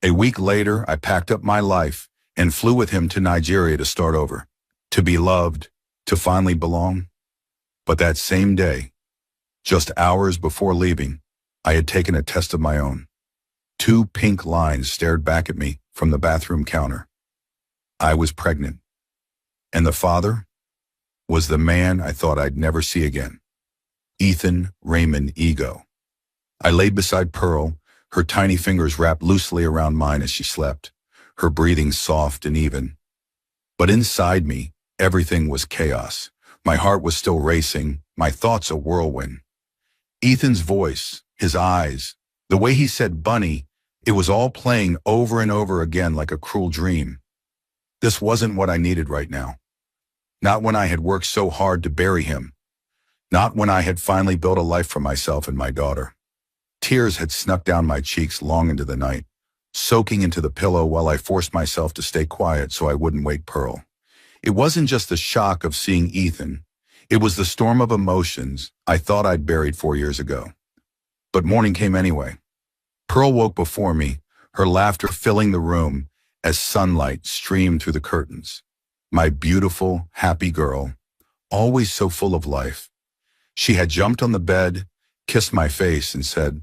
A week later, I packed up my life and flew with him to Nigeria to start over, to be loved, to finally belong. But that same day, just hours before leaving, I had taken a test of my own. Two pink lines stared back at me from the bathroom counter. I was pregnant. And the father was the man I thought I'd never see again. Ethan Raymond Ego. I laid beside Pearl, her tiny fingers wrapped loosely around mine as she slept, her breathing soft and even. But inside me, everything was chaos. My heart was still racing, my thoughts a whirlwind. Ethan's voice, his eyes, the way he said bunny, it was all playing over and over again like a cruel dream. This wasn't what I needed right now. Not when I had worked so hard to bury him. Not when I had finally built a life for myself and my daughter. Tears had snuck down my cheeks long into the night, soaking into the pillow while I forced myself to stay quiet so I wouldn't wake Pearl. It wasn't just the shock of seeing Ethan. It was the storm of emotions I thought I'd buried 4 years ago. But morning came anyway. Pearl woke before me, her laughter filling the room as sunlight streamed through the curtains. My beautiful, happy girl, always so full of life. She had jumped on the bed, kissed my face, and said,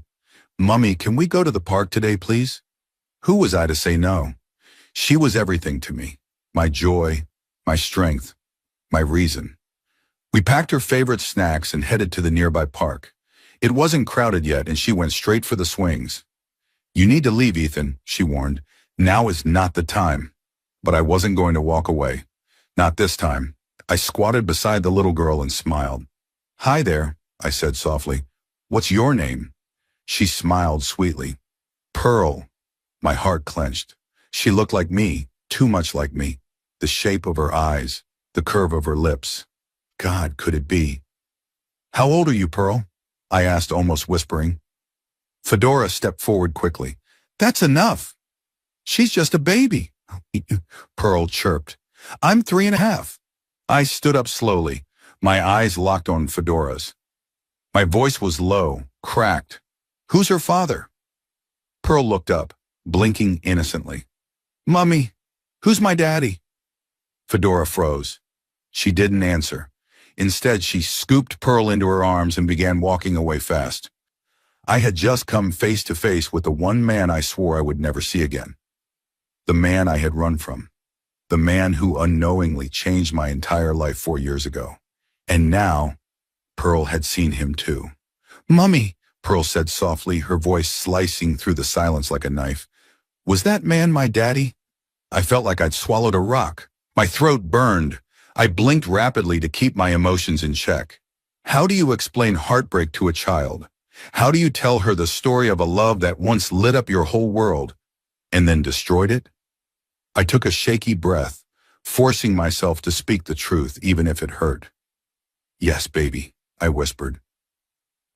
"Mummy, can we go to the park today, please?" Who was I to say no? She was everything to me, my joy, my strength, my reason. We packed her favorite snacks and headed to the nearby park. It wasn't crowded yet, and she went straight for the swings. "You need to leave, Ethan," she warned. "Now is not the time." But I wasn't going to walk away. Not this time. I squatted beside the little girl and smiled. "Hi there," I said softly. "What's your name?" She smiled sweetly. "Pearl." My heart clenched. She looked like me, too much like me. The shape of her eyes, the curve of her lips. God, could it be? "How old are you, Pearl?" I asked, almost whispering. Fedora stepped forward quickly. "That's enough. She's just a baby," Pearl chirped. "I'm 3.5. I stood up slowly, my eyes locked on Fedora's. My voice was low, cracked. "Who's her father?" Pearl looked up, blinking innocently. "Mummy, who's my daddy?" Fedora froze. She didn't answer. Instead, she scooped Pearl into her arms and began walking away fast. I had just come face to face with the one man I swore I would never see again. The man I had run from. The man who unknowingly changed my entire life 4 years ago. And now, Pearl had seen him too. "Mummy," Pearl said softly, her voice slicing through the silence like a knife. "Was that man my daddy?" I felt like I'd swallowed a rock. My throat burned. I blinked rapidly to keep my emotions in check. How do you explain heartbreak to a child? How do you tell her the story of a love that once lit up your whole world and then destroyed it? I took a shaky breath, forcing myself to speak the truth even if it hurt. "Yes, baby," I whispered.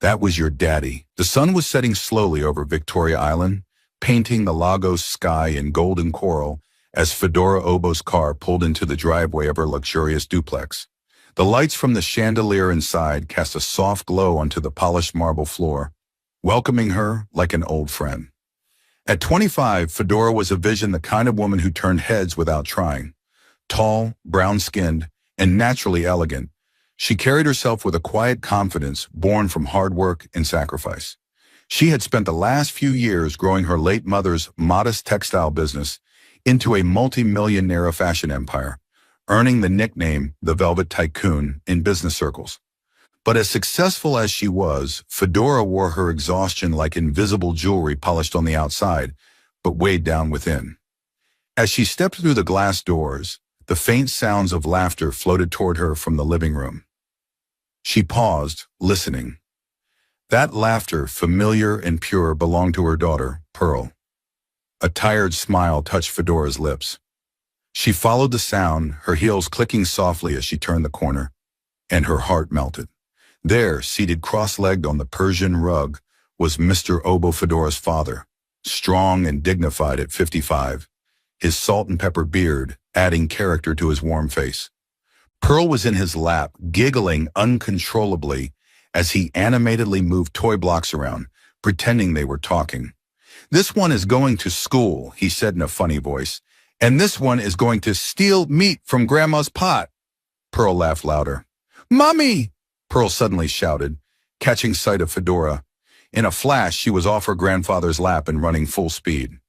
"That was your daddy." The sun was setting slowly over Victoria Island, painting the Lagos sky in golden coral as Fedora Obo's car pulled into the driveway of her luxurious duplex. The lights from the chandelier inside cast a soft glow onto the polished marble floor, welcoming her like an old friend. At 25, Fedora was a vision, the kind of woman who turned heads without trying. Tall, brown-skinned, and naturally elegant, she carried herself with a quiet confidence born from hard work and sacrifice. She had spent the last few years growing her late mother's modest textile business into a multi-millionaire fashion empire, earning the nickname the Velvet Tycoon in business circles. But as successful as she was, Fedora wore her exhaustion like invisible jewelry polished on the outside, but weighed down within. As she stepped through the glass doors, the faint sounds of laughter floated toward her from the living room. She paused, listening. That laughter, familiar and pure, belonged to her daughter, Pearl. A tired smile touched Fedora's lips. She followed the sound, her heels clicking softly as she turned the corner, and her heart melted. There, seated cross-legged on the Persian rug, was Mr. Obo Fedora's father, strong and dignified at 55, his salt and pepper beard adding character to his warm face. Pearl was in his lap, giggling uncontrollably as he animatedly moved toy blocks around, pretending they were talking. This one is going to school, he said in a funny voice. And this one is going to steal meat from Grandma's pot. Pearl laughed louder. Mommy! Pearl suddenly shouted, catching sight of Fedora. In a flash, she was off her grandfather's lap and running full speed.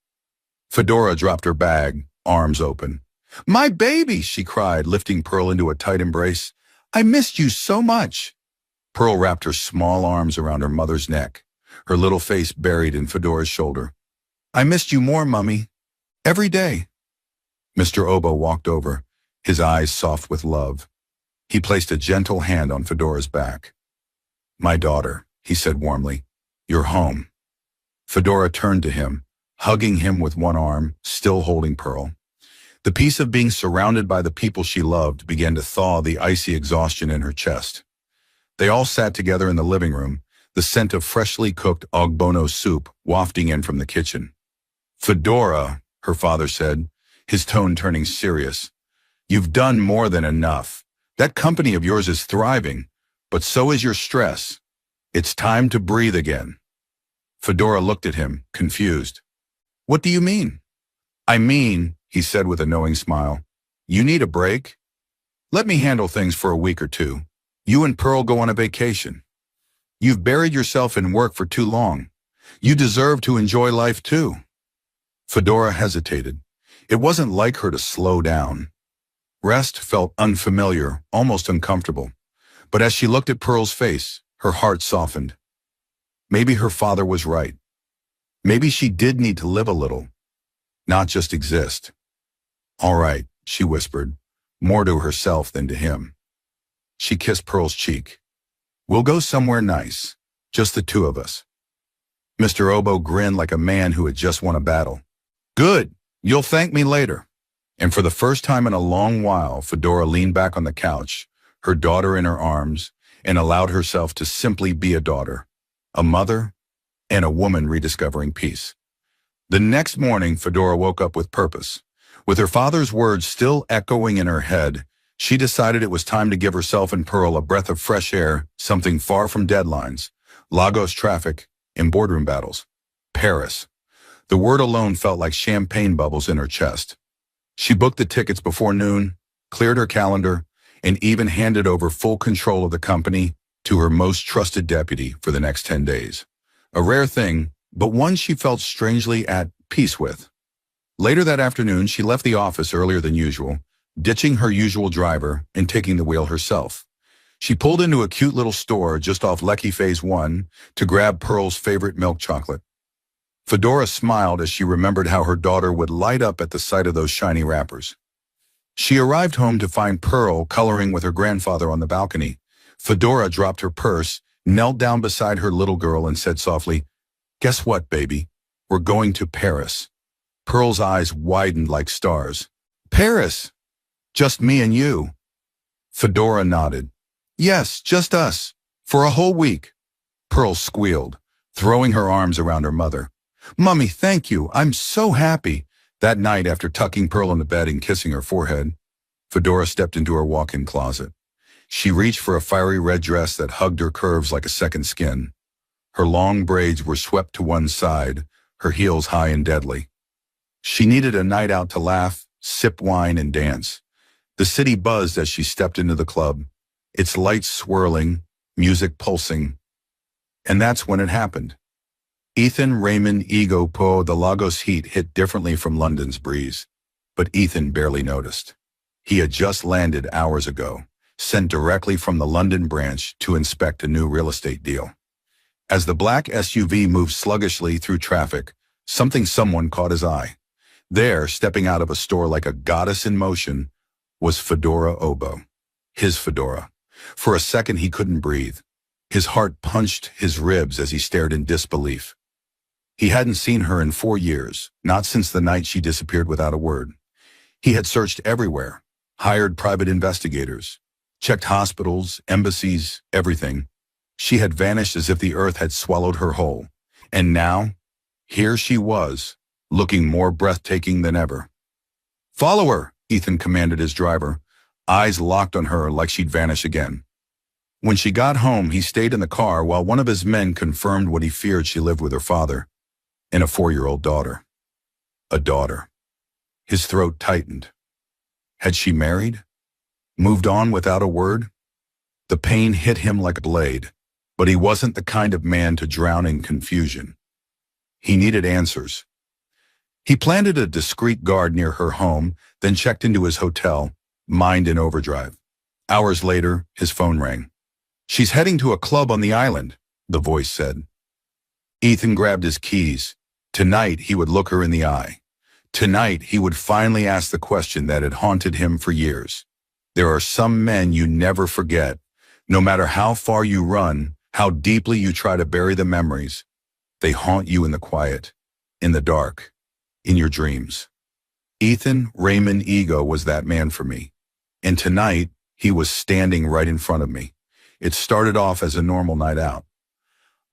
Fedora dropped her bag, arms open. My baby, she cried, lifting Pearl into a tight embrace. I missed you so much. Pearl wrapped her small arms around her mother's neck, her little face buried in Fedora's shoulder. I missed you more, Mummy. Every day. Mr. Obo walked over, his eyes soft with love. He placed a gentle hand on Fedora's back. My daughter, he said warmly, you're home. Fedora turned to him, hugging him with one arm, still holding Pearl. The peace of being surrounded by the people she loved began to thaw the icy exhaustion in her chest. They all sat together in the living room, the scent of freshly cooked ogbono soup wafting in from the kitchen. Fedora, her father said, his tone turning serious, you've done more than enough. That company of yours is thriving, but so is your stress. It's time to breathe again. Fedora looked at him, confused. What do you mean? I mean, he said with a knowing smile, you need a break? Let me handle things for a week or two. You and Pearl go on a vacation. You've buried yourself in work for too long. You deserve to enjoy life too. Fedora hesitated. It wasn't like her to slow down. Rest felt unfamiliar, almost uncomfortable. But as she looked at Pearl's face, her heart softened. Maybe her father was right. Maybe she did need to live a little, not just exist. All right, she whispered, more to herself than to him. She kissed Pearl's cheek. We'll go somewhere nice, just the two of us. Mr. Obo grinned like a man who had just won a battle. Good, you'll thank me later. And for the first time in a long while, Fedora leaned back on the couch, her daughter in her arms, and allowed herself to simply be a daughter, a mother, and a woman rediscovering peace. The next morning, Fedora woke up with purpose. With her father's words still echoing in her head, she decided it was time to give herself and Pearl a breath of fresh air, something far from deadlines, Lagos traffic, and boardroom battles. Paris. The word alone felt like champagne bubbles in her chest. She booked the tickets before noon, cleared her calendar, and even handed over full control of the company to her most trusted deputy for the next 10 days. A rare thing, but one she felt strangely at peace with. Later that afternoon, she left the office earlier than usual, ditching her usual driver and taking the wheel herself. She pulled into a cute little store just off Lekki Phase 1 to grab Pearl's favorite milk chocolate. Fedora smiled as she remembered how her daughter would light up at the sight of those shiny wrappers. She arrived home to find Pearl coloring with her grandfather on the balcony. Fedora dropped her purse, knelt down beside her little girl and said softly, Guess what, baby? We're going to Paris. Pearl's eyes widened like stars. Paris? Just me and you? Fedora nodded. Yes, just us. For a whole week. Pearl squealed, throwing her arms around her mother. Mummy, thank you. I'm so happy. That night, after tucking Pearl into bed and kissing her forehead, Fedora stepped into her walk-in closet. She reached for a fiery red dress that hugged her curves like a second skin. Her long braids were swept to one side, her heels high and deadly. She needed a night out to laugh, sip wine, and dance. The city buzzed as she stepped into the club, its lights swirling, music pulsing. And that's when it happened. Ethan, Raymond, Ego, Poe, the Lagos heat hit differently from London's breeze. But Ethan barely noticed. He had just landed hours ago, sent directly from the London branch to inspect a new real estate deal. As the black SUV moved sluggishly through traffic, someone caught his eye. There, stepping out of a store like a goddess in motion, was Fedora Obo. His Fedora. For a second he couldn't breathe. His heart punched his ribs as he stared in disbelief. He hadn't seen her in 4 years, not since the night she disappeared without a word. He had searched everywhere, hired private investigators, checked hospitals, embassies, everything. She had vanished as if the earth had swallowed her whole. And now, here she was, looking more breathtaking than ever. Follow her, Ethan commanded his driver, eyes locked on her like she'd vanish again. When she got home, he stayed in the car while one of his men confirmed what he feared: she lived with her father. and a 4-year-old daughter. A daughter. His throat tightened. Had she married? Moved on without a word? The pain hit him like a blade, but he wasn't the kind of man to drown in confusion. He needed answers. He planted a discreet guard near her home, then checked into his hotel, mind in overdrive. Hours later, his phone rang. "She's heading to a club on the island," the voice said. Ethan grabbed his keys. Tonight, he would look her in the eye. Tonight, he would finally ask the question that had haunted him for years. There are some men you never forget. No matter how far you run, how deeply you try to bury the memories, they haunt you in the quiet, in the dark, in your dreams. Ethan Raymond Ego was that man for me. And tonight, he was standing right in front of me. It started off as a normal night out.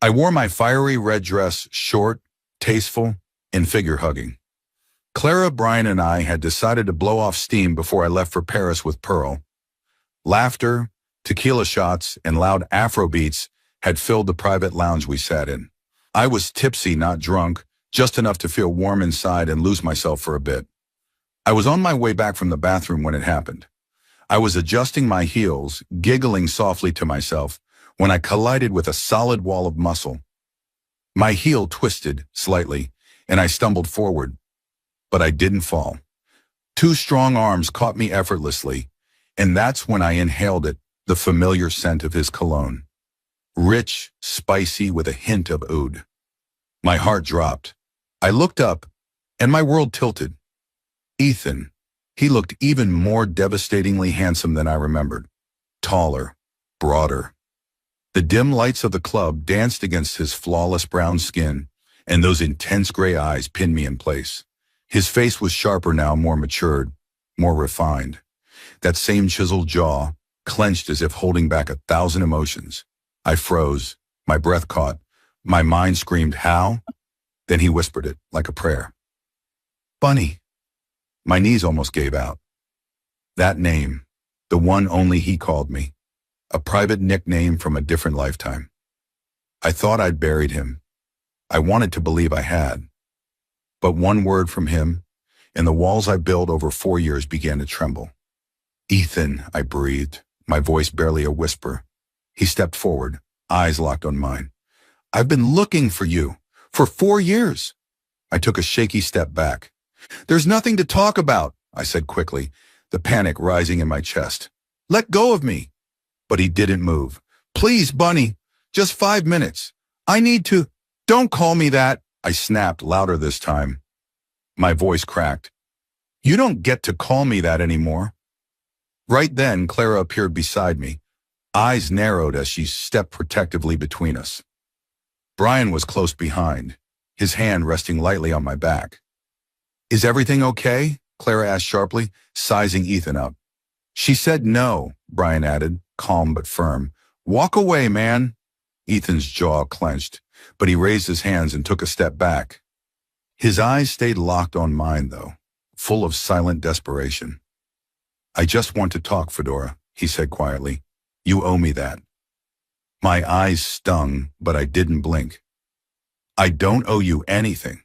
I wore my fiery red dress, short, tasteful, and figure-hugging. Clara, Brian, and I had decided to blow off steam before I left for Paris with Pearl. Laughter, tequila shots, and loud Afro beats had filled the private lounge we sat in. I was tipsy, not drunk, just enough to feel warm inside and lose myself for a bit. I was on my way back from the bathroom when it happened. I was adjusting my heels, giggling softly to myself, when I collided with a solid wall of muscle. My heel twisted slightly, and I stumbled forward. But I didn't fall. Two strong arms caught me effortlessly, and that's when I inhaled it, the familiar scent of his cologne. Rich, spicy, with a hint of oud. My heart dropped. I looked up, and my world tilted. Ethan. He looked even more devastatingly handsome than I remembered. Taller, broader. The dim lights of the club danced against his flawless brown skin, and those intense gray eyes pinned me in place. His face was sharper now, more matured, more refined. That same chiseled jaw, clenched as if holding back 1,000 emotions. I froze, my breath caught, my mind screamed, "How?" Then he whispered it, like a prayer. "Bunny." My knees almost gave out. That name, the one only he called me, a private nickname from a different lifetime. I thought I'd buried him. I wanted to believe I had. But one word from him, and the walls I built over 4 years began to tremble. "Ethan," I breathed, my voice barely a whisper. He stepped forward, eyes locked on mine. "I've been looking for you, for 4 years." I took a shaky step back. "There's nothing to talk about," I said quickly, the panic rising in my chest. "Let go of me." But he didn't move. "Please, Bunny, just 5 minutes. I need to—" "Don't call me that," I snapped, louder this time. My voice cracked. "You don't get to call me that anymore." Right then, Clara appeared beside me, eyes narrowed as she stepped protectively between us. Brian was close behind, his hand resting lightly on my back. "Is everything okay?" Clara asked sharply, sizing Ethan up. "She said no," Brian added, calm but firm. "Walk away, man." Ethan's jaw clenched, but he raised his hands and took a step back. His eyes stayed locked on mine, though, full of silent desperation. "I just want to talk, Fedora," he said quietly. "You owe me that." My eyes stung, but I didn't blink. "I don't owe you anything."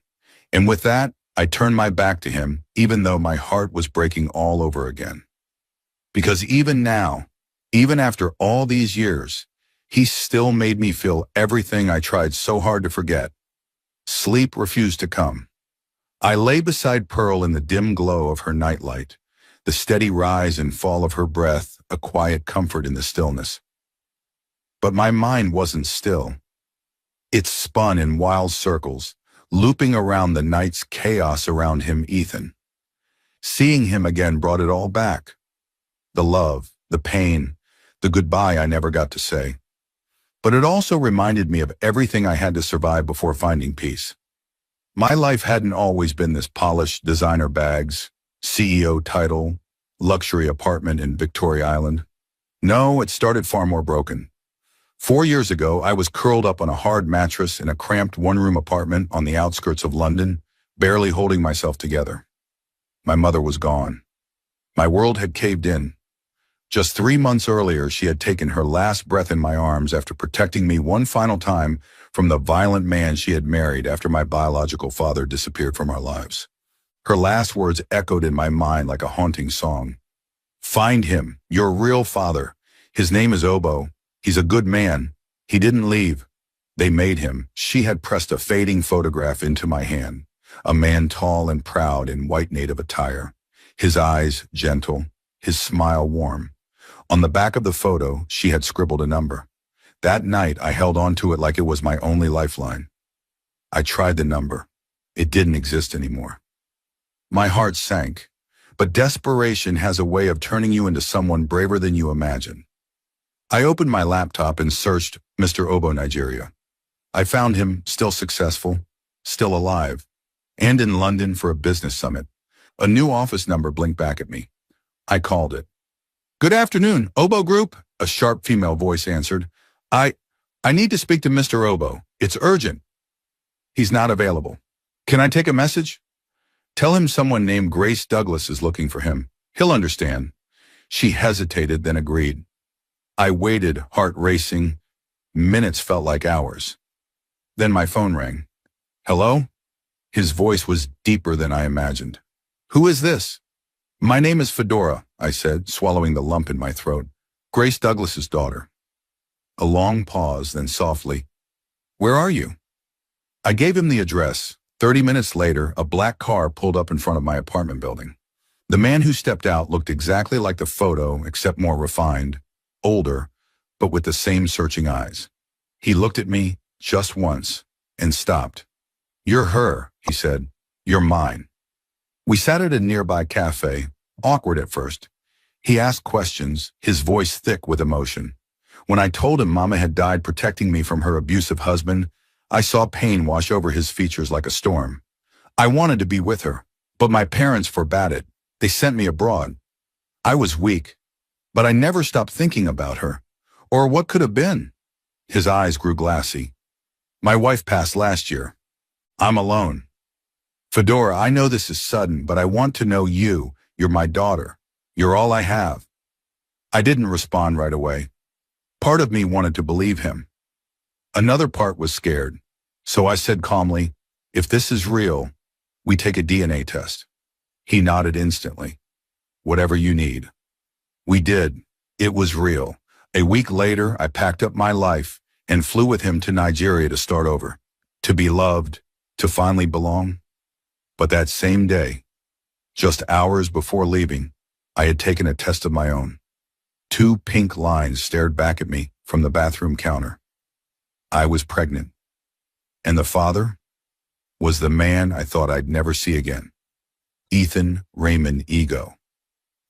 And with that, I turned my back to him, even though my heart was breaking all over again. Because even now, even after all these years, he still made me feel everything I tried so hard to forget. Sleep refused to come. I lay beside Pearl in the dim glow of her nightlight, the steady rise and fall of her breath, a quiet comfort in the stillness. But my mind wasn't still. It spun in wild circles, looping around the night's chaos around him, Ethan. Seeing him again brought it all back. The love, the pain, the goodbye I never got to say. But it also reminded me of everything I had to survive before finding peace. My life hadn't always been this polished designer bags, CEO title, luxury apartment in Victoria Island. No, it started far more broken. 4 years ago, I was curled up on a hard mattress in a cramped one-room apartment on the outskirts of London, barely holding myself together. My mother was gone. My world had caved in. Just 3 months earlier, she had taken her last breath in my arms after protecting me one final time from the violent man she had married after my biological father disappeared from our lives. Her last words echoed in my mind like a haunting song. Find him, your real father. His name is Obo. He's a good man. He didn't leave. They made him. She had pressed a fading photograph into my hand. A man tall and proud in white native attire. His eyes gentle, his smile warm. On the back of the photo, she had scribbled a number. That night, I held on to it like it was my only lifeline. I tried the number. It didn't exist anymore. My heart sank. But desperation has a way of turning you into someone braver than you imagine. I opened my laptop and searched Mr. Obo Nigeria. I found him still successful, still alive, and in London for a business summit. A new office number blinked back at me. I called it. Good afternoon, Obo Group, a sharp female voice answered. I need to speak to Mr. Obo. It's urgent. He's not available. Can I take a message? Tell him someone named Grace Douglas is looking for him. He'll understand. She hesitated, then agreed. I waited, heart racing. Minutes felt like hours. Then my phone rang. Hello? His voice was deeper than I imagined. Who is this? My name is Fedora, I said, swallowing the lump in my throat. Grace Douglas's daughter. A long pause, then softly. Where are you? I gave him the address. 30 minutes later, a black car pulled up in front of my apartment building. The man who stepped out looked exactly like the photo, except more refined, older, but with the same searching eyes. He looked at me just once and stopped. You're her, he said. You're mine. We sat at a nearby cafe, awkward at first. He asked questions, his voice thick with emotion. When I told him Mama had died protecting me from her abusive husband, I saw pain wash over his features like a storm. I wanted to be with her, but my parents forbade it. They sent me abroad. I was weak, but I never stopped thinking about her, or what could have been. His eyes grew glassy. My wife passed last year. I'm alone. Fedora, I know this is sudden, but I want to know you. You're my daughter. You're all I have. I didn't respond right away. Part of me wanted to believe him. Another part was scared. So I said calmly, if this is real, we take a DNA test. He nodded instantly. Whatever you need. We did. It was real. A week later, I packed up my life and flew with him to Nigeria to start over. To be loved, to finally belong. But that same day, just hours before leaving, I had taken a test of my own. 2 pink lines stared back at me from the bathroom counter. I was pregnant. And the father was the man I thought I'd never see again. Ethan Raymond Ego.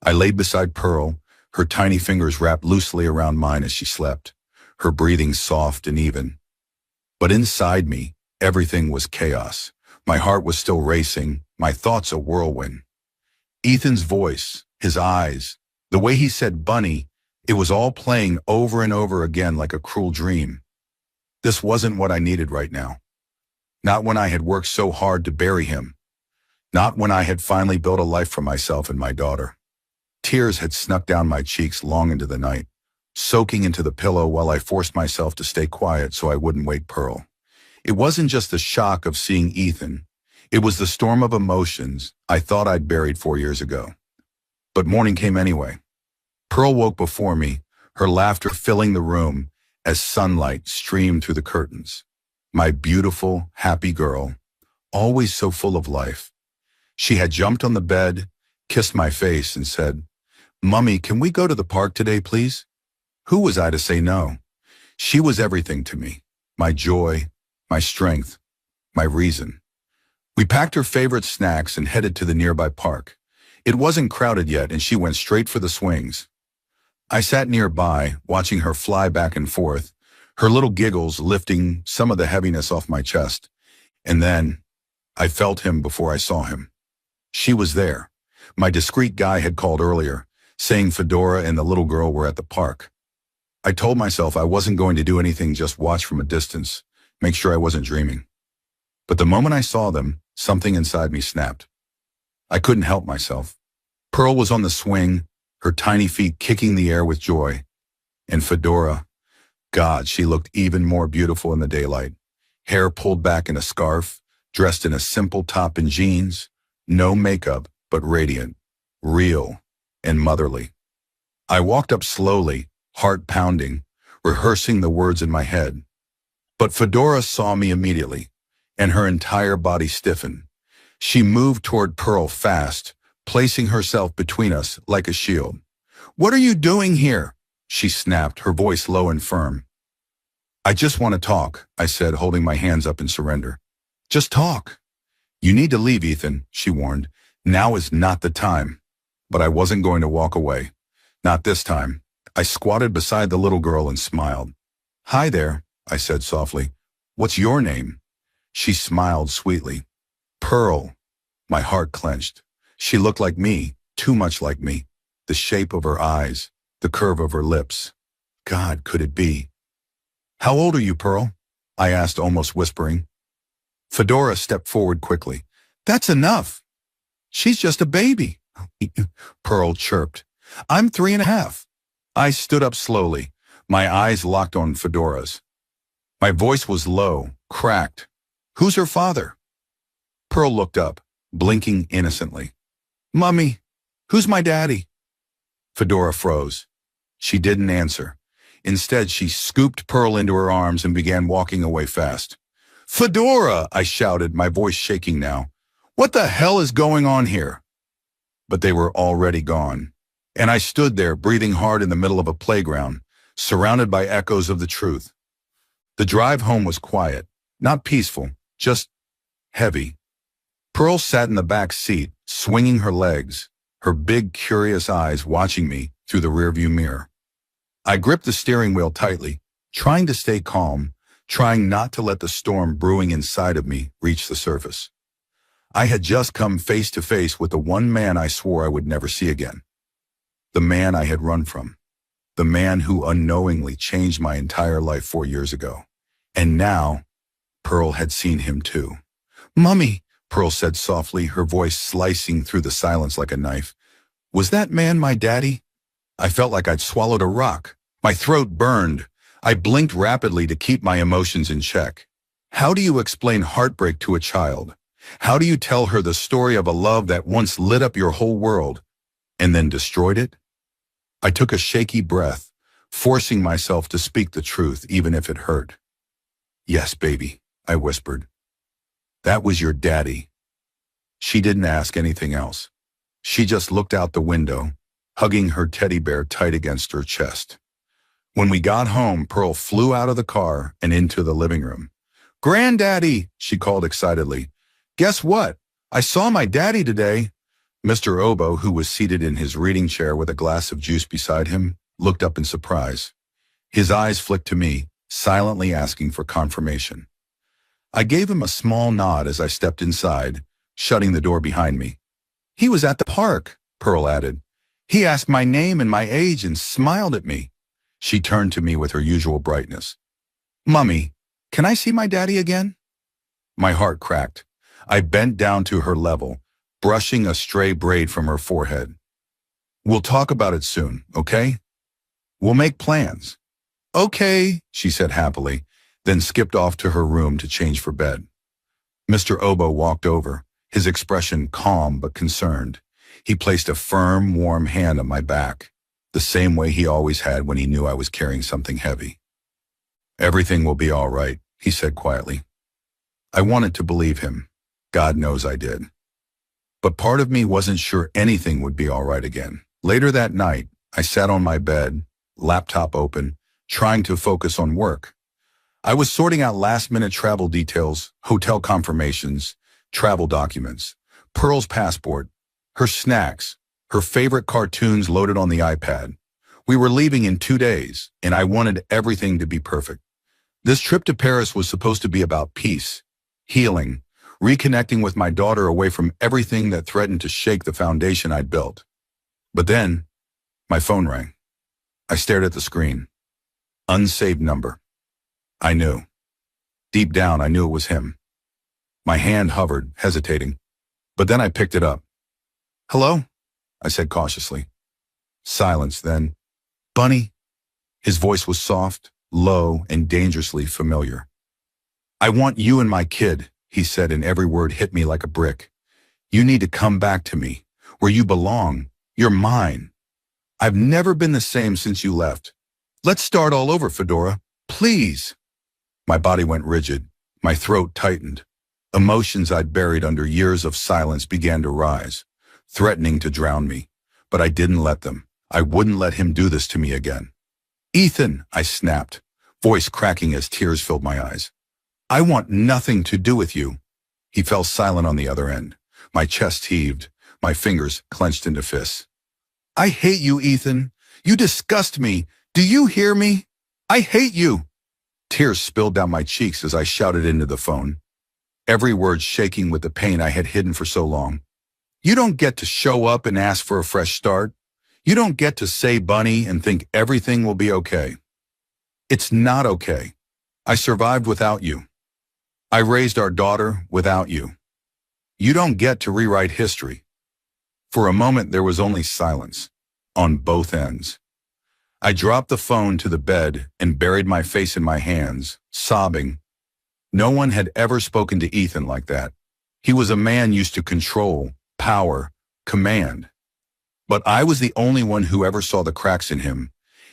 I lay beside Pearl, her tiny fingers wrapped loosely around mine as she slept, her breathing soft and even. But inside me, everything was chaos. My heart was still racing, my thoughts a whirlwind. Ethan's voice, his eyes, the way he said bunny, it was all playing over and over again like a cruel dream. This wasn't what I needed right now. Not when I had worked so hard to bury him. Not when I had finally built a life for myself and my daughter. Tears had snuck down my cheeks long into the night, soaking into the pillow while I forced myself to stay quiet so I wouldn't wake Pearl. It wasn't just the shock of seeing Ethan. It was the storm of emotions I thought I'd buried 4 years ago. But morning came anyway. Pearl woke before me, her laughter filling the room as sunlight streamed through the curtains. My beautiful, happy girl, always so full of life. She had jumped on the bed, kissed my face, and said, "Mummy, can we go to the park today, please?" Who was I to say no? She was everything to me, my joy, my strength, my reason. We packed her favorite snacks and headed to the nearby park. It wasn't crowded yet, and she went straight for the swings. I sat nearby, watching her fly back and forth, her little giggles lifting some of the heaviness off my chest. And then, I felt him before I saw him. She was there. My discreet guy had called earlier, saying Fedora and the little girl were at the park. I told myself I wasn't going to do anything, just watch from a distance, make sure I wasn't dreaming. But the moment I saw them, something inside me snapped. I couldn't help myself. Pearl was on the swing, her tiny feet kicking the air with joy. And Fedora, God, she looked even more beautiful in the daylight. Hair pulled back in a scarf, dressed in a simple top and jeans, no makeup, but radiant, real, and motherly. I walked up slowly, heart pounding, rehearsing the words in my head. But Fedora saw me immediately, and her entire body stiffened. She moved toward Pearl fast, placing herself between us like a shield. "What are you doing here?" she snapped, her voice low and firm. "I just want to talk," I said, holding my hands up in surrender. "Just talk." "You need to leave, Ethan," she warned. "Now is not the time." But I wasn't going to walk away. Not this time. I squatted beside the little girl and smiled. "Hi there," I said softly. "What's your name?" She smiled sweetly. "Pearl." My heart clenched. She looked like me, too much like me. The shape of her eyes, the curve of her lips. God, could it be? "How old are you, Pearl?" I asked, almost whispering. Fedora stepped forward quickly. "That's enough. She's just a baby," Pearl chirped. "I'm 3.5. I stood up slowly, my eyes locked on Fedora's. My voice was low, cracked. "Who's her father?" Pearl looked up, blinking innocently. "Mummy, who's my daddy?" Fedora froze. She didn't answer. Instead, she scooped Pearl into her arms and began walking away fast. "Fedora!" I shouted, my voice shaking now. "What the hell is going on here?" But they were already gone, and I stood there, breathing hard in the middle of a playground, surrounded by echoes of the truth. The drive home was quiet, not peaceful, just heavy. Pearl sat in the back seat, swinging her legs, her big, curious eyes watching me through the rearview mirror. I gripped the steering wheel tightly, trying to stay calm, trying not to let the storm brewing inside of me reach the surface. I had just come face to face with the one man I swore I would never see again. The man I had run from. The man who unknowingly changed my entire life 4 years ago. And now, Pearl had seen him too. "Mummy," Pearl said softly, her voice slicing through the silence like a knife. "Was that man my daddy?" I felt like I'd swallowed a rock. My throat burned. I blinked rapidly to keep my emotions in check. How do you explain heartbreak to a child? How do you tell her the story of a love that once lit up your whole world and then destroyed it? I took a shaky breath, forcing myself to speak the truth even if it hurt. "Yes, baby," I whispered. "That was your daddy." She didn't ask anything else. She just looked out the window, hugging her teddy bear tight against her chest. When we got home, Pearl flew out of the car and into the living room. "Granddaddy," she called excitedly. "Guess what? I saw my daddy today." Mr. Obo, who was seated in his reading chair with a glass of juice beside him, looked up in surprise. His eyes flicked to me, silently asking for confirmation. I gave him a small nod as I stepped inside, shutting the door behind me. "He was at the park," Pearl added. "He asked my name and my age and smiled at me." She turned to me with her usual brightness. "Mummy, can I see my daddy again?" My heart cracked. I bent down to her level, brushing a stray braid from her forehead. "We'll talk about it soon, okay? We'll make plans." "Okay," she said happily, then skipped off to her room to change for bed. Mr. Obo walked over, his expression calm but concerned. He placed a firm, warm hand on my back, the same way he always had when he knew I was carrying something heavy. "Everything will be all right," he said quietly. I wanted to believe him. God knows I did. But part of me wasn't sure anything would be all right again. Later that night, I sat on my bed, laptop open, trying to focus on work. I was sorting out last-minute travel details, hotel confirmations, travel documents, Pearl's passport, her snacks, her favorite cartoons loaded on the iPad. We were leaving in 2 days, and I wanted everything to be perfect. This trip to Paris was supposed to be about peace, healing, reconnecting with my daughter away from everything that threatened to shake the foundation I'd built. But then, my phone rang. I stared at the screen. Unsaved number. I knew. Deep down, I knew it was him. My hand hovered, hesitating. But then I picked it up. "Hello?" I said cautiously. Silence then. Bunny? His voice was soft, low, and dangerously familiar. I want you and my kid, he said, and every word hit me like a brick. You need to come back to me, where you belong. You're mine. I've never been the same since you left. Let's start all over, Fedora. Please. My body went rigid. My throat tightened. Emotions I'd buried under years of silence began to rise, threatening to drown me. But I didn't let them. I wouldn't let him do this to me again. Ethan, I snapped, voice cracking as tears filled my eyes. I want nothing to do with you. He fell silent on the other end. My chest heaved, my fingers clenched into fists. I hate you, Ethan. You disgust me. Do you hear me? I hate you. Tears spilled down my cheeks as I shouted into the phone, every word shaking with the pain I had hidden for so long. You don't get to show up and ask for a fresh start. You don't get to say Bunny and think everything will be okay. It's not okay. I survived without you. I raised our daughter without you. You don't get to rewrite history. For a moment, there was only silence, on both ends. I dropped the phone to the bed and buried my face in my hands, sobbing. No one had ever spoken to Ethan like that. He was a man used to control, power, command. But I was the only one who ever saw the cracks in him,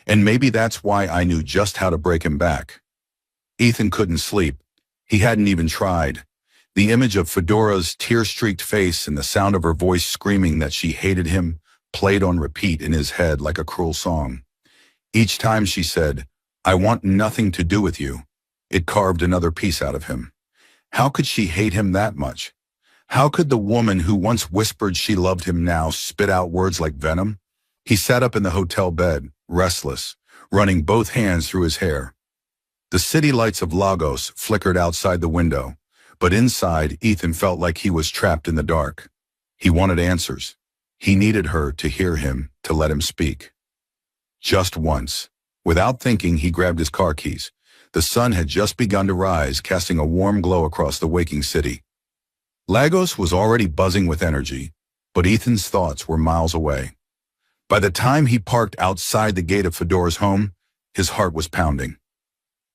and maybe that's why I knew just how to break him back. Ethan couldn't sleep. He hadn't even tried. The image of Fedora's tear-streaked face and the sound of her voice screaming that she hated him played on repeat in his head like a cruel song. Each time she said, I want nothing to do with you, it carved another piece out of him. How could she hate him that much? How could the woman who once whispered she loved him now spit out words like venom? He sat up in the hotel bed, restless, running both hands through his hair. The city lights of Lagos flickered outside the window, but inside Ethan felt like he was trapped in the dark. He wanted answers. He needed her to hear him, to let him speak. Just once. Without thinking, he grabbed his car keys. The sun had just begun to rise, casting a warm glow across the waking city. Lagos was already buzzing with energy, but Ethan's thoughts were miles away. By the time he parked outside the gate of Fedora's home, his heart was pounding.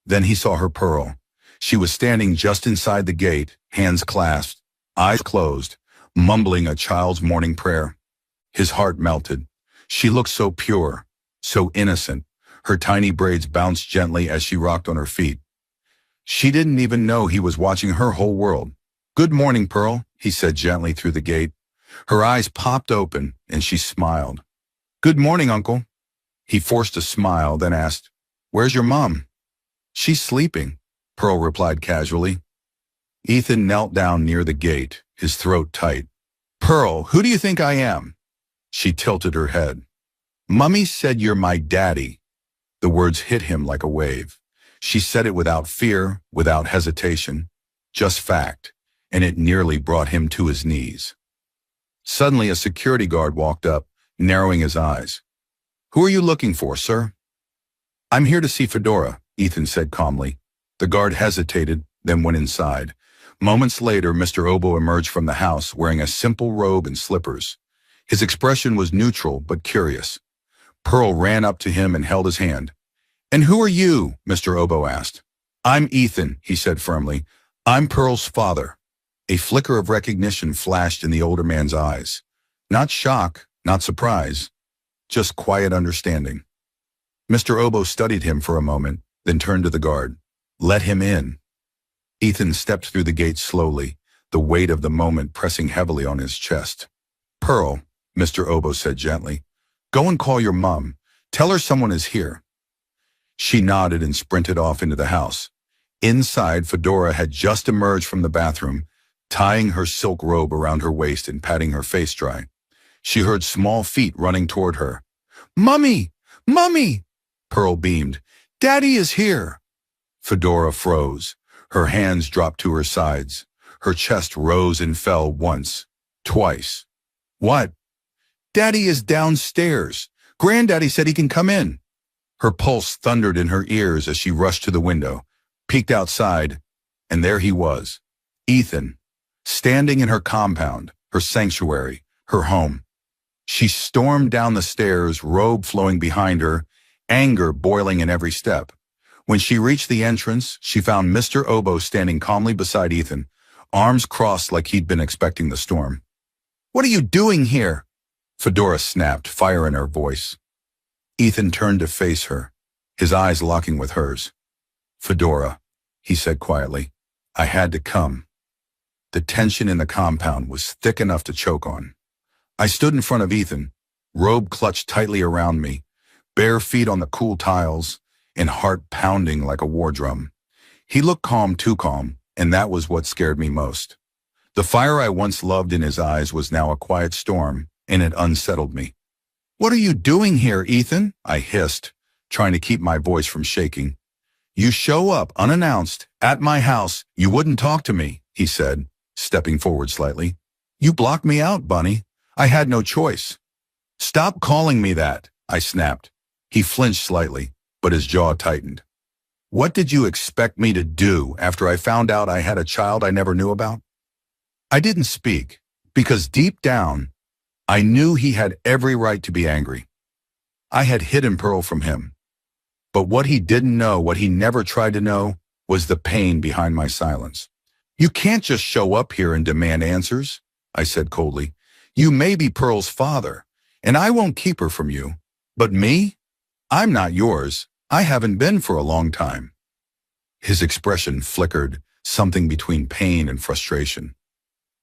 Then he saw her, Pearl. She was standing just inside the gate, hands clasped, eyes closed, mumbling a child's morning prayer. His heart melted. She looked so pure, so innocent. Her tiny braids bounced gently as she rocked on her feet. She didn't even know he was watching her whole world. Good morning, Pearl, he said gently through the gate. Her eyes popped open, and she smiled. Good morning, Uncle. He forced a smile, then asked, Where's your mom? She's sleeping, Pearl replied casually. Ethan knelt down near the gate, his throat tight. Pearl, who do you think I am? She tilted her head. Mummy said you're my daddy. The words hit him like a wave. She said it without fear, without hesitation, just fact, and it nearly brought him to his knees. Suddenly, a security guard walked up, narrowing his eyes. Who are you looking for, sir? I'm here to see Fedora, Ethan said calmly. The guard hesitated, then went inside. Moments later, Mr. Obo emerged from the house wearing a simple robe and slippers. His expression was neutral but curious. Pearl ran up to him and held his hand. And who are you? Mr. Obo asked. I'm Ethan, he said firmly. I'm Pearl's father. A flicker of recognition flashed in the older man's eyes. Not shock, not surprise, just quiet understanding. Mr. Obo studied him for a moment, then turned to the guard. Let him in. Ethan stepped through the gate slowly, the weight of the moment pressing heavily on his chest. Pearl, Mr. Obo said gently, go and call your mom. Tell her someone is here. She nodded and sprinted off into the house. Inside, Fedora had just emerged from the bathroom, tying her silk robe around her waist and patting her face dry. She heard small feet running toward her. Mummy! Mummy! Pearl beamed. Daddy is here! Fedora froze. Her hands dropped to her sides. Her chest rose and fell once, twice. What? Daddy is downstairs. Granddaddy said he can come in. Her pulse thundered in her ears as she rushed to the window, peeked outside, and there he was, Ethan, standing in her compound, her sanctuary, her home. She stormed down the stairs, robe flowing behind her, anger boiling in every step. When she reached the entrance, she found Mr. Oboe standing calmly beside Ethan, arms crossed like he'd been expecting the storm. "What are you doing here?" Fedora snapped, fire in her voice. Ethan turned to face her, his eyes locking with hers. "Fedora," he said quietly, "I had to come." The tension in the compound was thick enough to choke on. I stood in front of Ethan, robe clutched tightly around me, bare feet on the cool tiles, and heart pounding like a war drum. He looked calm, too calm, and that was what scared me most. The fire I once loved in his eyes was now a quiet storm, and it unsettled me. "What are you doing here, Ethan?" I hissed, trying to keep my voice from shaking. "You show up unannounced at my house. You wouldn't talk to me," he said, stepping forward slightly. "You blocked me out, Bunny. I had no choice." "Stop calling me that," I snapped. He flinched slightly, but his jaw tightened. "What did you expect me to do after I found out I had a child I never knew about?" I didn't speak, because deep down, I knew he had every right to be angry. I had hidden Pearl from him. But what he didn't know, what he never tried to know, was the pain behind my silence. "You can't just show up here and demand answers," I said coldly. "You may be Pearl's father, and I won't keep her from you. But me? I'm not yours. I haven't been for a long time." His expression flickered, something between pain and frustration.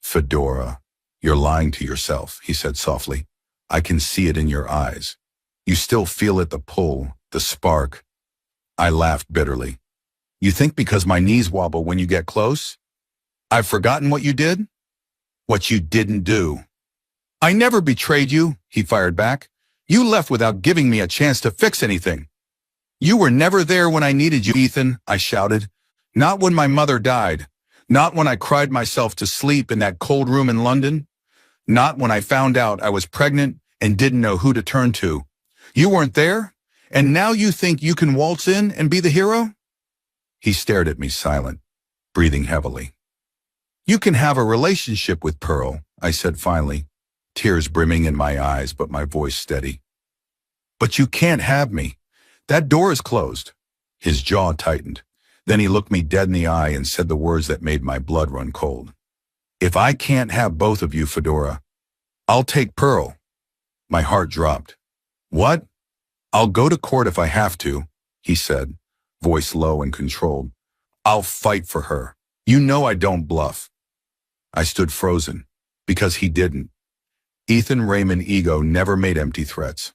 "Fedora, you're lying to yourself," he said softly. "I can see it in your eyes. You still feel it, the pull, the spark." I laughed bitterly. "You think because my knees wobble when you get close, I've forgotten what you did? What you didn't do." "I never betrayed you," he fired back. "You left without giving me a chance to fix anything." "You were never there when I needed you, Ethan," I shouted. "Not when my mother died. Not when I cried myself to sleep in that cold room in London. Not when I found out I was pregnant and didn't know who to turn to. You weren't there, and now you think you can waltz in and be the hero?" He stared at me silent, breathing heavily. "You can have a relationship with Pearl," I said finally, tears brimming in my eyes but my voice steady. "But you can't have me. That door is closed." His jaw tightened. Then he looked me dead in the eye and said the words that made my blood run cold. "If I can't have both of you, Fedora, I'll take Pearl." My heart dropped. "What?" "I'll go to court if I have to," he said, voice low and controlled. "I'll fight for her. You know I don't bluff." I stood frozen, because he didn't. Ethan Raymond ego never made empty threats.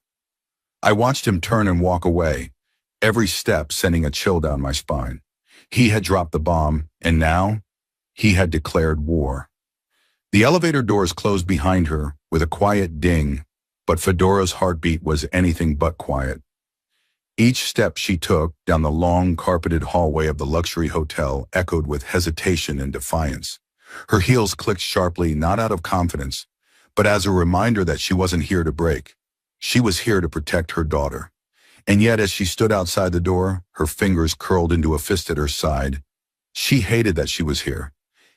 I watched him turn and walk away, every step sending a chill down my spine. He had dropped the bomb, and now he had declared war. The elevator doors closed behind her with a quiet ding, but Fedora's heartbeat was anything but quiet. Each step she took down the long, carpeted hallway of the luxury hotel echoed with hesitation and defiance. Her heels clicked sharply, not out of confidence, but as a reminder that she wasn't here to break. She was here to protect her daughter. And yet, as she stood outside the door, her fingers curled into a fist at her side, she hated that she was here,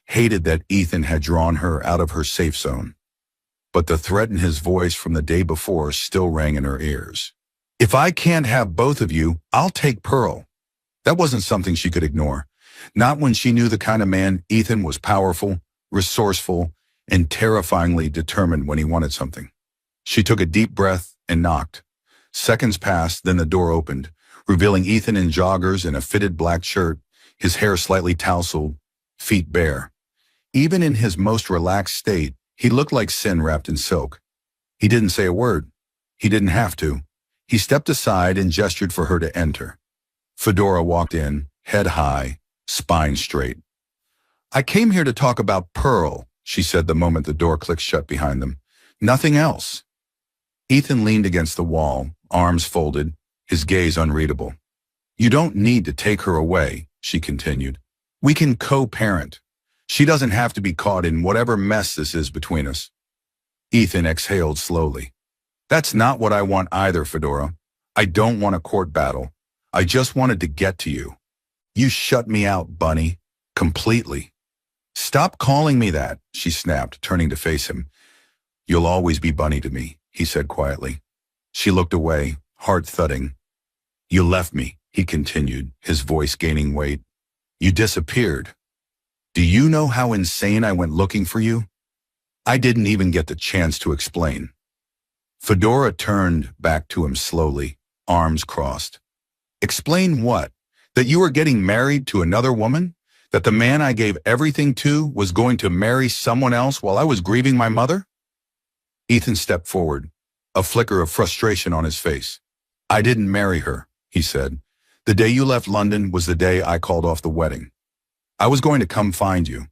hated that Ethan had drawn her out of her safe zone. But the threat in his voice from the day before still rang in her ears. "If I can't have both of you, I'll take Pearl." That wasn't something she could ignore. Not when she knew the kind of man Ethan was: powerful, resourceful, and terrifyingly determined when he wanted something. She took a deep breath and knocked. Seconds passed, then the door opened, revealing Ethan in joggers and a fitted black shirt, his hair slightly tousled, feet bare. Even in his most relaxed state, he looked like sin wrapped in silk. He didn't say a word. He didn't have to. He stepped aside and gestured for her to enter. Fedora walked in, head high, spine straight. "I came here to talk about Pearl," she said the moment the door clicked shut behind them. "Nothing else." Ethan leaned against the wall, arms folded, his gaze unreadable. "You don't need to take her away," she continued. "We can co-parent. She doesn't have to be caught in whatever mess this is between us." Ethan exhaled slowly. "That's not what I want either, Fedora. I don't want a court battle. I just wanted to get to you. You shut me out, Bunny. Completely." "Stop calling me that," she snapped, turning to face him. You'll always be Bunny to me, he said quietly. She looked away, heart thudding. You left me, he continued, his voice gaining weight. You disappeared. Do you know how insane I went looking for you? I didn't even get the chance to explain. Fedora turned back to him slowly, arms crossed. Explain what? That you were getting married to another woman? That the man I gave everything to was going to marry someone else while I was grieving my mother? Ethan stepped forward, a flicker of frustration on his face. I didn't marry her, he said. The day you left London was the day I called off the wedding. I was going to come find you.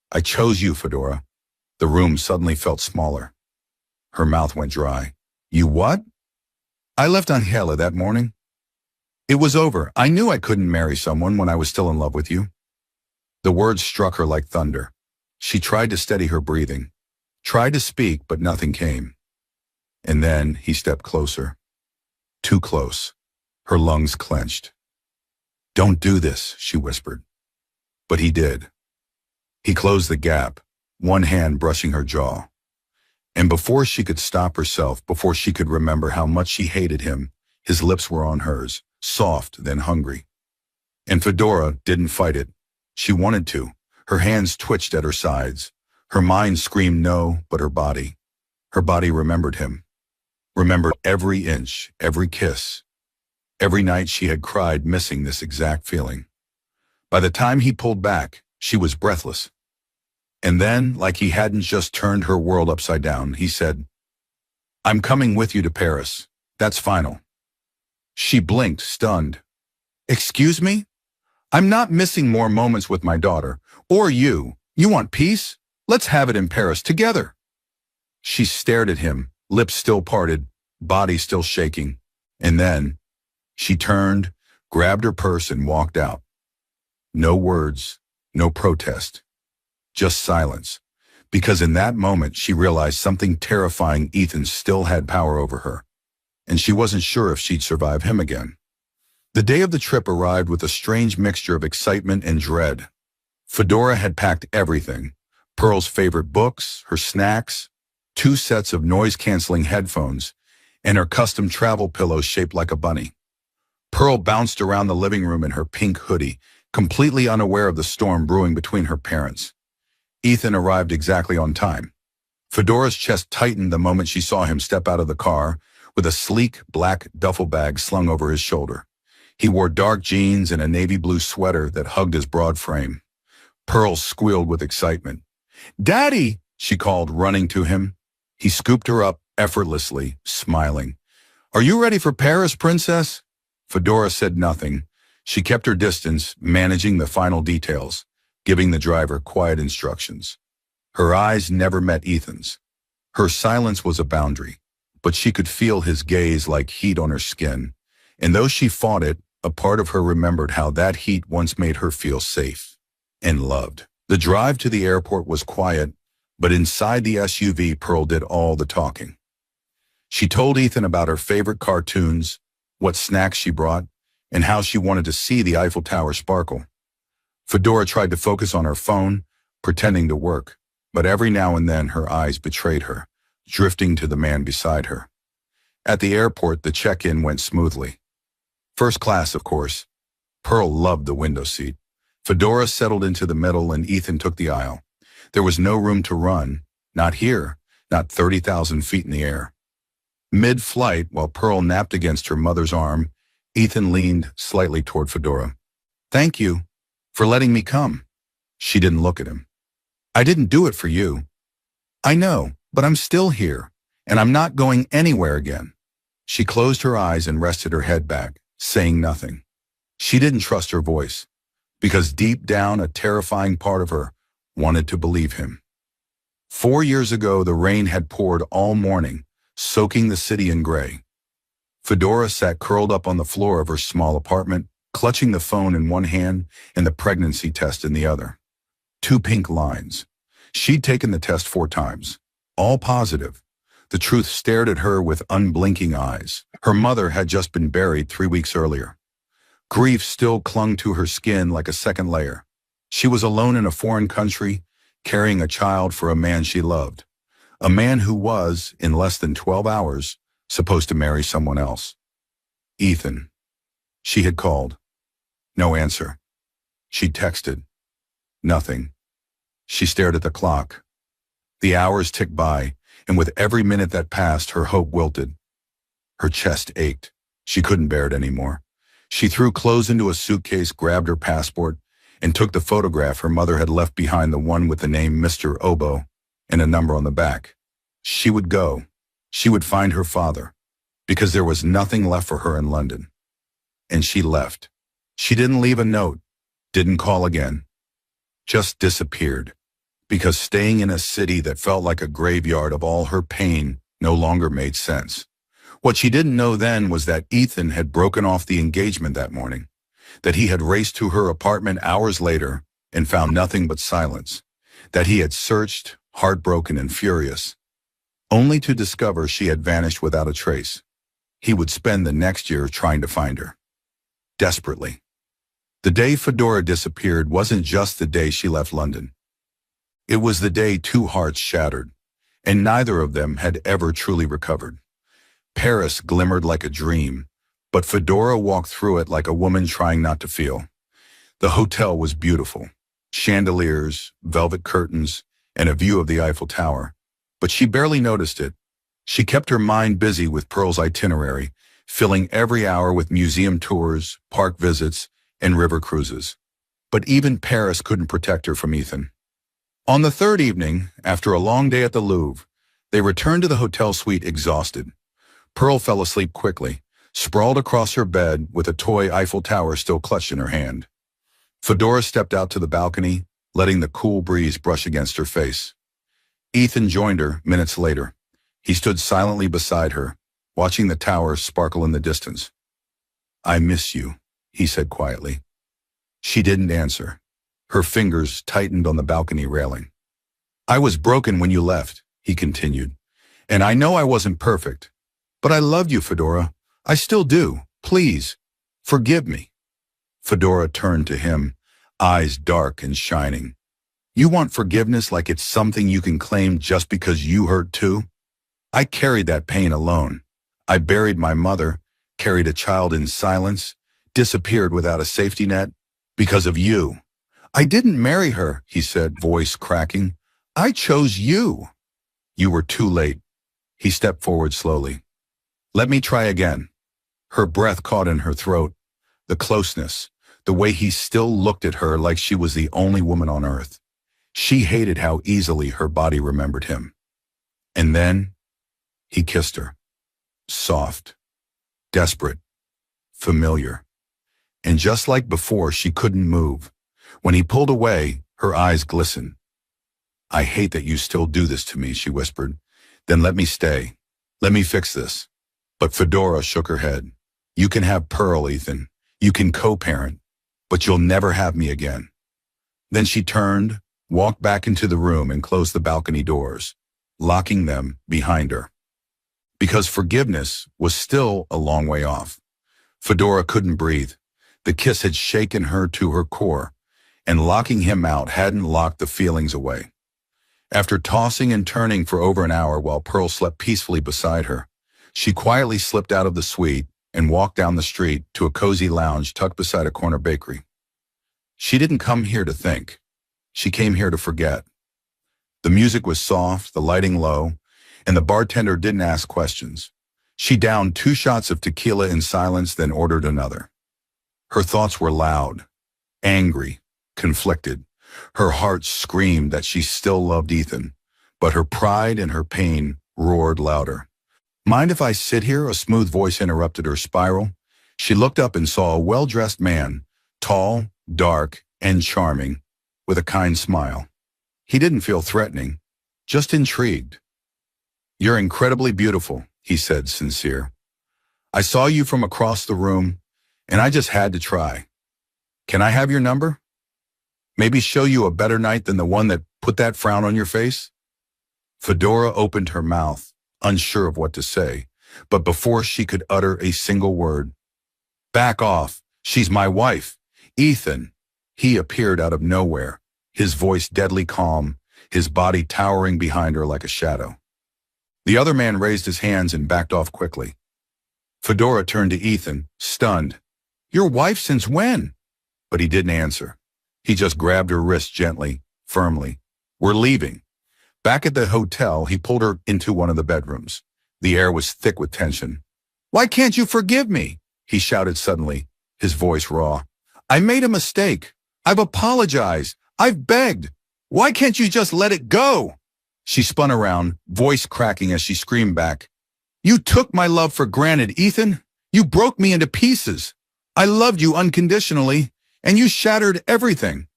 I chose you, Fedora. The room suddenly felt smaller. Her mouth went dry. You what? I left Angela that morning. It was over. I knew I couldn't marry someone when I was still in love with you. The words struck her like thunder. She tried to steady her breathing, tried to speak, but nothing came. And then he stepped closer. Too close. Her lungs clenched. Don't do this, she whispered. But he did. He closed the gap, one hand brushing her jaw. And before she could stop herself, before she could remember how much she hated him, his lips were on hers, soft then hungry. And Fedora didn't fight it. She wanted to. Her hands twitched at her sides. Her mind screamed no, but her body remembered him. Remembered every inch, every kiss. Every night she had cried, missing this exact feeling. By the time he pulled back, she was breathless. And then, like he hadn't just turned her world upside down, he said, I'm coming with you to Paris. That's final. She blinked, stunned. Excuse me? I'm not missing more moments with my daughter. Or you. You want peace? Let's have it in Paris together. She stared at him, lips still parted, body still shaking. And then, she turned, grabbed her purse and walked out. No words, no protest. Just silence, because in that moment she realized something terrifying. Ethan still had power over her, and she wasn't sure if she'd survive him again. The day of the trip arrived with a strange mixture of excitement and dread. Fedora had packed everything, Pearl's favorite books, her snacks, 2 sets of noise-canceling headphones, and her custom travel pillow shaped like a bunny. Pearl bounced around the living room in her pink hoodie, completely unaware of the storm brewing between her parents. Ethan arrived exactly on time. Fedora's chest tightened the moment she saw him step out of the car with a sleek black duffel bag slung over his shoulder. He wore dark jeans and a navy blue sweater that hugged his broad frame. Pearl squealed with excitement. Daddy, she called, running to him. He scooped her up effortlessly, smiling. Are you ready for Paris, princess? Fedora said nothing. She kept her distance, managing the final details, giving the driver quiet instructions. Her eyes never met Ethan's. Her silence was a boundary, but she could feel his gaze like heat on her skin. And though she fought it, a part of her remembered how that heat once made her feel safe and loved. The drive to the airport was quiet, but inside the SUV, Pearl did all the talking. She told Ethan about her favorite cartoons, what snacks she brought, and how she wanted to see the Eiffel Tower sparkle. Fedora tried to focus on her phone, pretending to work, but every now and then her eyes betrayed her, drifting to the man beside her. At the airport, the check-in went smoothly. First class, of course. Pearl loved the window seat. Fedora settled into the middle and Ethan took the aisle. There was no room to run, not here, not 30,000 feet in the air. Mid-flight, while Pearl napped against her mother's arm, Ethan leaned slightly toward Fedora. Thank you for letting me come. She didn't look at him. I didn't do it for you. I know, but I'm still here, and I'm not going anywhere again. She closed her eyes and rested her head back, saying nothing. She didn't trust her voice, because deep down a terrifying part of her wanted to believe him. 4 years ago, the rain had poured all morning, soaking the city in gray. Fedora sat curled up on the floor of her small apartment, clutching the phone in one hand and the pregnancy test in the other. 2 pink lines. She'd taken the test 4 times, all positive. The truth stared at her with unblinking eyes. Her mother had just been buried 3 weeks earlier. Grief still clung to her skin like a second layer. She was alone in a foreign country, carrying a child for a man she loved. A man who was, in less than 12 hours, supposed to marry someone else. Ethan. She had called. No answer. She texted. Nothing. She stared at the clock. The hours ticked by, and with every minute that passed, her hope wilted. Her chest ached. She couldn't bear it anymore. She threw clothes into a suitcase, grabbed her passport, and took the photograph her mother had left behind, the one with the name Mr. Obo and a number on the back. She would go. She would find her father, because there was nothing left for her in London. And she left. She didn't leave a note, didn't call again, just disappeared, because staying in a city that felt like a graveyard of all her pain no longer made sense. What she didn't know then was that Ethan had broken off the engagement that morning, that he had raced to her apartment hours later and found nothing but silence, that he had searched, heartbroken and furious, only to discover she had vanished without a trace. He would spend the next year trying to find her. Desperately. The day Fedora disappeared wasn't just the day she left London. It was the day two hearts shattered, and neither of them had ever truly recovered. Paris glimmered like a dream, but Fedora walked through it like a woman trying not to feel. The hotel was beautiful. Chandeliers, velvet curtains, and a view of the Eiffel Tower. But she barely noticed it. She kept her mind busy with Pearl's itinerary, filling every hour with museum tours, park visits, and river cruises. But even Paris couldn't protect her from Ethan. On the third evening, after a long day at the Louvre, they returned to the hotel suite exhausted. Pearl fell asleep quickly, sprawled across her bed with a toy Eiffel Tower still clutched in her hand. Fedora stepped out to the balcony, letting the cool breeze brush against her face. Ethan joined her minutes later. He stood silently beside her, watching the towers sparkle in the distance. "I miss you," he said quietly. She didn't answer. Her fingers tightened on the balcony railing. "I was broken when you left," he continued. "And I know I wasn't perfect. But I loved you, Fedora. I still do. Please, forgive me." Fedora turned to him, eyes dark and shining. "You want forgiveness like it's something you can claim just because you hurt too? I carried that pain alone. I buried my mother, carried a child in silence, disappeared without a safety net, because of you. I didn't marry her," he said, voice cracking. "I chose you." "You were too late." He stepped forward slowly. "Let me try again." Her breath caught in her throat. The closeness, the way he still looked at her like she was the only woman on earth. She hated how easily her body remembered him. And then he kissed her. Soft, desperate, familiar. And just like before, she couldn't move. When he pulled away, her eyes glistened. "I hate that you still do this to me," she whispered. "Then let me stay. Let me fix this." But Fedora shook her head. "You can have Pearl, Ethan. You can co-parent, but you'll never have me again." Then she turned, walked back into the room and closed the balcony doors, locking them behind her. Because forgiveness was still a long way off. Fedora couldn't breathe. The kiss had shaken her to her core, and locking him out hadn't locked the feelings away. After tossing and turning for over an hour while Pearl slept peacefully beside her, she quietly slipped out of the suite and walked down the street to a cozy lounge tucked beside a corner bakery. She didn't come here to think. She came here to forget. The music was soft, the lighting low, and the bartender didn't ask questions. She downed 2 shots of tequila in silence, then ordered another. Her thoughts were loud, angry, conflicted. Her heart screamed that she still loved Ethan, but her pride and her pain roared louder. "Mind if I sit here?" a smooth voice interrupted her spiral. She looked up and saw a well-dressed man, tall, dark, and charming, with a kind smile. He didn't feel threatening, just intrigued. "You're incredibly beautiful," he said, sincere. "I saw you from across the room, and I just had to try. Can I have your number? Maybe show you a better night than the one that put that frown on your face?" Fedora opened her mouth, unsure of what to say, but before she could utter a single word, "Back off. She's my wife. Ethan." He appeared out of nowhere, his voice deadly calm, his body towering behind her like a shadow. The other man raised his hands and backed off quickly. Fedora turned to Ethan, stunned. "Your wife since when?" But he didn't answer. He just grabbed her wrist gently, firmly. "We're leaving." Back at the hotel, he pulled her into one of the bedrooms. The air was thick with tension. "Why can't you forgive me?" he shouted suddenly, his voice raw. "I made a mistake. I've apologized. I've begged. Why can't you just let it go?" She spun around, voice cracking as she screamed back. "You took my love for granted, Ethan. You broke me into pieces. I loved you unconditionally, and you shattered everything."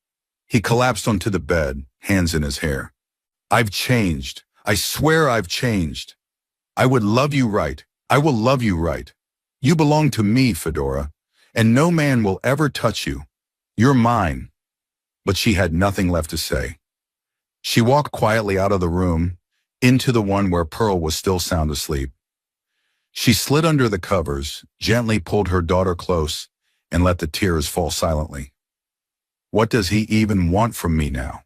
He collapsed onto the bed, hands in his hair. "I've changed. I swear I've changed. I would love you right. I will love you right. You belong to me, Fedora, and no man will ever touch you. You're mine." But she had nothing left to say. She walked quietly out of the room, into the one where Pearl was still sound asleep. She slid under the covers, gently pulled her daughter close, and let the tears fall silently. What does he even want from me now?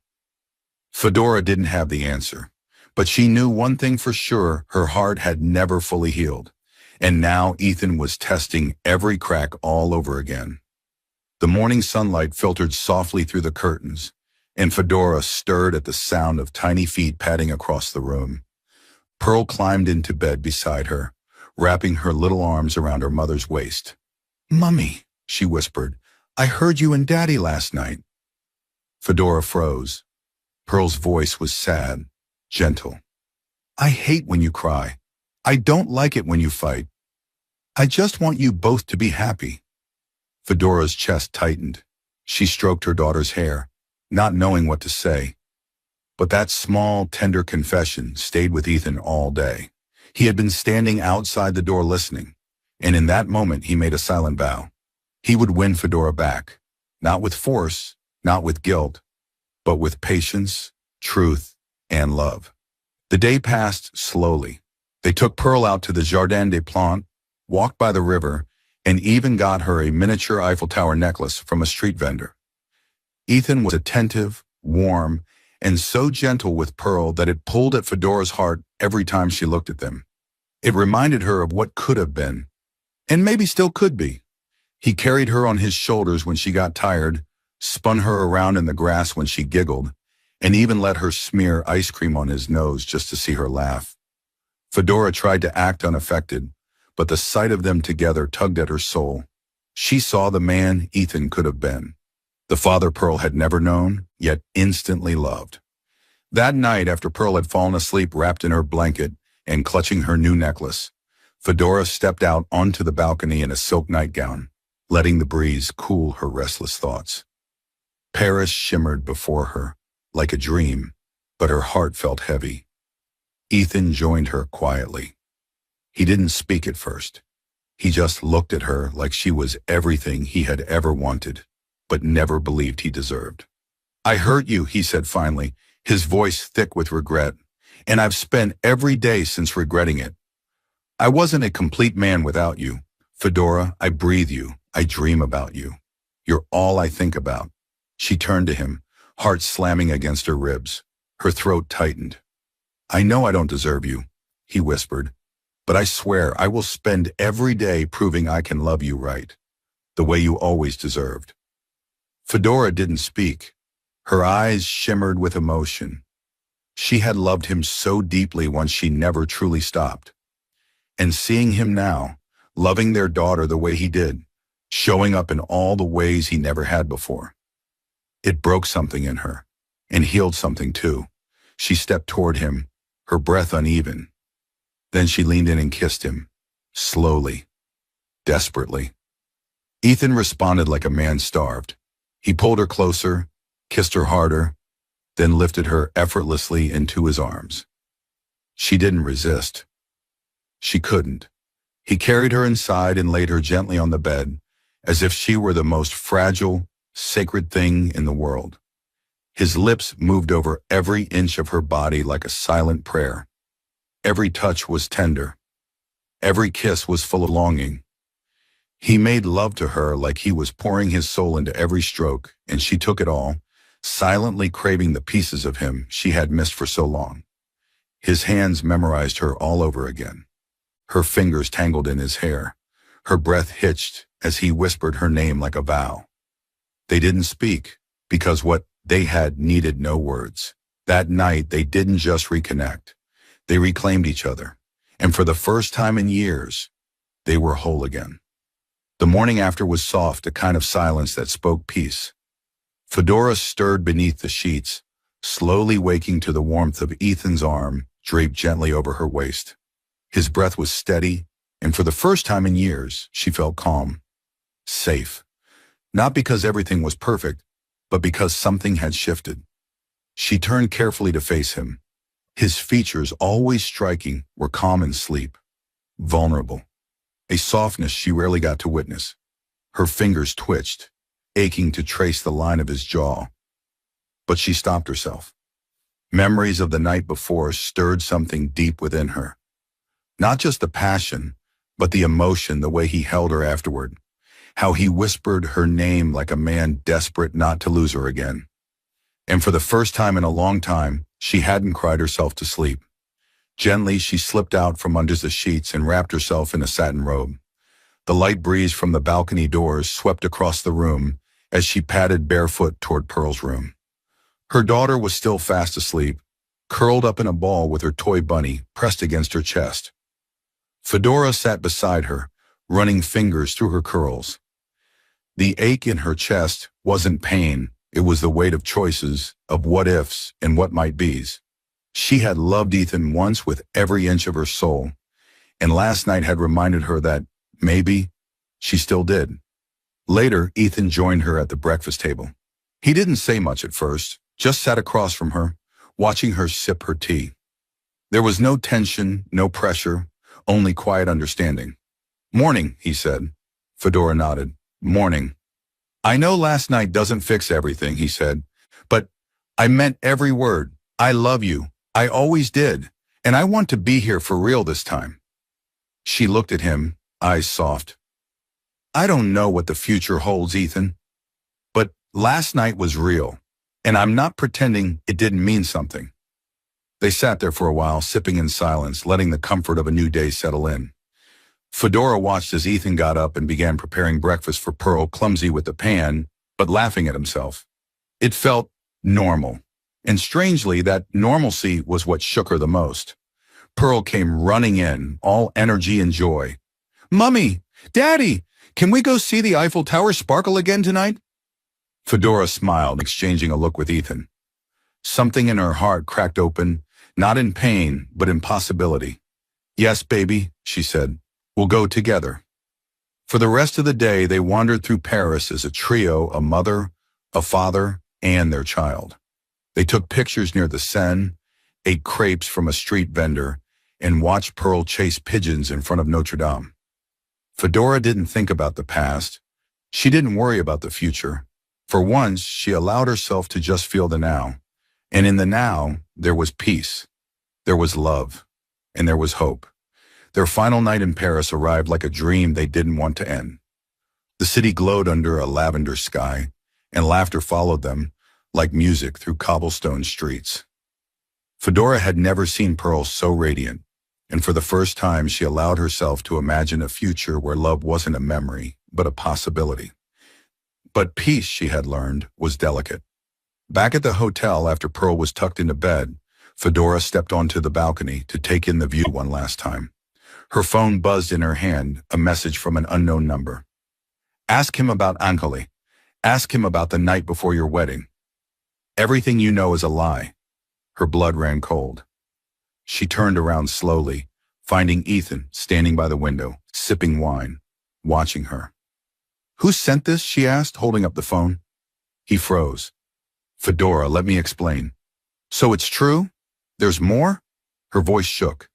Fedora didn't have the answer, but she knew one thing for sure: her heart had never fully healed. And now Ethan was testing every crack all over again. The morning sunlight filtered softly through the curtains, and Fedora stirred at the sound of tiny feet padding across the room. Pearl climbed into bed beside her, wrapping her little arms around her mother's waist. "Mummy," she whispered, "I heard you and Daddy last night." Fedora froze. Pearl's voice was sad, gentle. "I hate when you cry. I don't like it when you fight. I just want you both to be happy." Fedora's chest tightened. She stroked her daughter's hair, not knowing what to say. But that small, tender confession stayed with Ethan all day. He had been standing outside the door listening, and in that moment he made a silent vow. He would win Fedora back, not with force, not with guilt, but with patience, truth, and love. The day passed slowly. They took Pearl out to the Jardin des Plantes, walked by the river, and even got her a miniature Eiffel Tower necklace from a street vendor. Ethan was attentive, warm, and so gentle with Pearl that it pulled at Fedora's heart every time she looked at them. It reminded her of what could have been, and maybe still could be. He carried her on his shoulders when she got tired, spun her around in the grass when she giggled, and even let her smear ice cream on his nose just to see her laugh. Fedora tried to act unaffected, but the sight of them together tugged at her soul. She saw the man Ethan could have been, the father Pearl had never known, yet instantly loved. That night, after Pearl had fallen asleep wrapped in her blanket and clutching her new necklace, Fedora stepped out onto the balcony in a silk nightgown, letting the breeze cool her restless thoughts. Paris shimmered before her, like a dream, but her heart felt heavy. Ethan joined her quietly. He didn't speak at first. He just looked at her like she was everything he had ever wanted, but never believed he deserved. "I hurt you," he said finally, his voice thick with regret, "and I've spent every day since regretting it. I wasn't a complete man without you. Fedora, I breathe you. I dream about you. You're all I think about." She turned to him, heart slamming against her ribs. Her throat tightened. "I know I don't deserve you," he whispered, "but I swear I will spend every day proving I can love you right, the way you always deserved." Fedora didn't speak. Her eyes shimmered with emotion. She had loved him so deeply once she never truly stopped. And seeing him now, loving their daughter the way he did, showing up in all the ways he never had before, it broke something in her, and healed something too. She stepped toward him, her breath uneven. Then she leaned in and kissed him, slowly, desperately. Ethan responded like a man starved. He pulled her closer, kissed her harder, then lifted her effortlessly into his arms. She didn't resist. She couldn't. He carried her inside and laid her gently on the bed, as if she were the most fragile, sacred thing in the world. His lips moved over every inch of her body like a silent prayer. Every touch was tender. Every kiss was full of longing. He made love to her like he was pouring his soul into every stroke, and she took it all, silently craving the pieces of him she had missed for so long. His hands memorized her all over again. Her fingers tangled in his hair. Her breath hitched as he whispered her name like a vow. They didn't speak, because what they had needed no words. That night, they didn't just reconnect. They reclaimed each other. And for the first time in years, they were whole again. The morning after was soft, a kind of silence that spoke peace. Fedora stirred beneath the sheets, slowly waking to the warmth of Ethan's arm draped gently over her waist. His breath was steady, and for the first time in years, she felt calm, safe. Not because everything was perfect, but because something had shifted. She turned carefully to face him. His features, always striking, were calm in sleep, vulnerable, a softness she rarely got to witness. Her fingers twitched, aching to trace the line of his jaw. But she stopped herself. Memories of the night before stirred something deep within her. Not just the passion, but the emotion, the way he held her afterward. How he whispered her name like a man desperate not to lose her again. And for the first time in a long time, she hadn't cried herself to sleep. Gently, she slipped out from under the sheets and wrapped herself in a satin robe. The light breeze from the balcony doors swept across the room as she padded barefoot toward Pearl's room. Her daughter was still fast asleep, curled up in a ball with her toy bunny pressed against her chest. Fedora sat beside her, running fingers through her curls. The ache in her chest wasn't pain, it was the weight of choices, of what-ifs and what-might-bes. She had loved Ethan once with every inch of her soul, and last night had reminded her that, maybe, she still did. Later, Ethan joined her at the breakfast table. He didn't say much at first, just sat across from her, watching her sip her tea. There was no tension, no pressure, only quiet understanding. "Morning," he said. Fedora nodded. "Morning." "I know last night doesn't fix everything," he said, "but I meant every word. I love you. I always did. And I want to be here for real this time." She looked at him, eyes soft. "I don't know what the future holds, Ethan. But last night was real, and I'm not pretending it didn't mean something." They sat there for a while, sipping in silence, letting the comfort of a new day settle in. Fedora watched as Ethan got up and began preparing breakfast for Pearl, clumsy with the pan, but laughing at himself. It felt normal, and strangely, that normalcy was what shook her the most. Pearl came running in, all energy and joy. "Mummy! Daddy! Can we go see the Eiffel Tower sparkle again tonight?" Fedora smiled, exchanging a look with Ethan. Something in her heart cracked open, not in pain, but in possibility. "Yes, baby," she said. "We'll go together." For the rest of the day, they wandered through Paris as a trio, a mother, a father, and their child. They took pictures near the Seine, ate crepes from a street vendor, and watched Pearl chase pigeons in front of Notre Dame. Fedora didn't think about the past. She didn't worry about the future. For once, she allowed herself to just feel the now. And in the now, there was peace, there was love, and there was hope. Their final night in Paris arrived like a dream they didn't want to end. The city glowed under a lavender sky, and laughter followed them, like music through cobblestone streets. Fedora had never seen Pearl so radiant, and for the first time she allowed herself to imagine a future where love wasn't a memory, but a possibility. But peace, she had learned, was delicate. Back at the hotel after Pearl was tucked into bed, Fedora stepped onto the balcony to take in the view one last time. Her phone buzzed in her hand, a message from an unknown number. "Ask him about Ankale. Ask him about the night before your wedding. Everything you know is a lie." Her blood ran cold. She turned around slowly, finding Ethan standing by the window, sipping wine, watching her. "Who sent this?" she asked, holding up the phone. He froze. "Fedora, let me explain." "So it's true? There's more?" Her voice shook.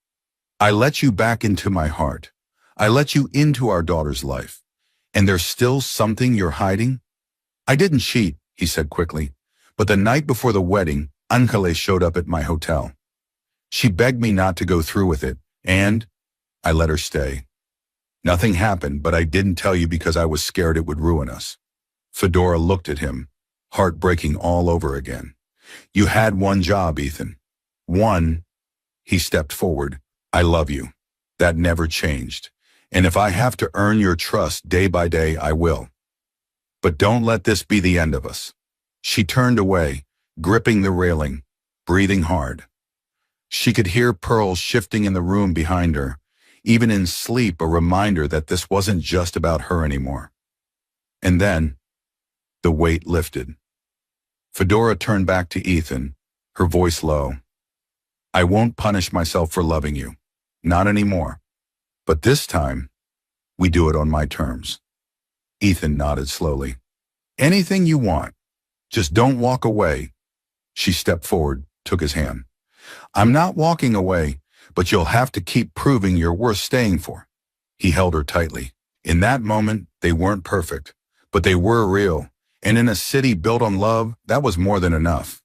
"I let you back into my heart. I let you into our daughter's life. And there's still something you're hiding?" "I didn't cheat," he said quickly. "But the night before the wedding, Ankale showed up at my hotel. She begged me not to go through with it, and I let her stay. Nothing happened, but I didn't tell you because I was scared it would ruin us." Fedora looked at him, heart breaking all over again. "You had one job, Ethan. One." He stepped forward. I love you. That never changed. And if I have to earn your trust day by day, I will. But don't let this be the end of us. She turned away, gripping the railing, breathing hard. She could hear pearls shifting in the room behind her, even in sleep a reminder that this wasn't just about her anymore. And then, the weight lifted. Fedora turned back to Ethan, her voice low. I won't punish myself for loving you. Not anymore. But this time, we do it on my terms. Ethan nodded slowly. Anything you want. Just don't walk away. She stepped forward, took his hand. I'm not walking away, but you'll have to keep proving you're worth staying for. He held her tightly. In that moment, they weren't perfect, but they were real. And in a city built on love, that was more than enough.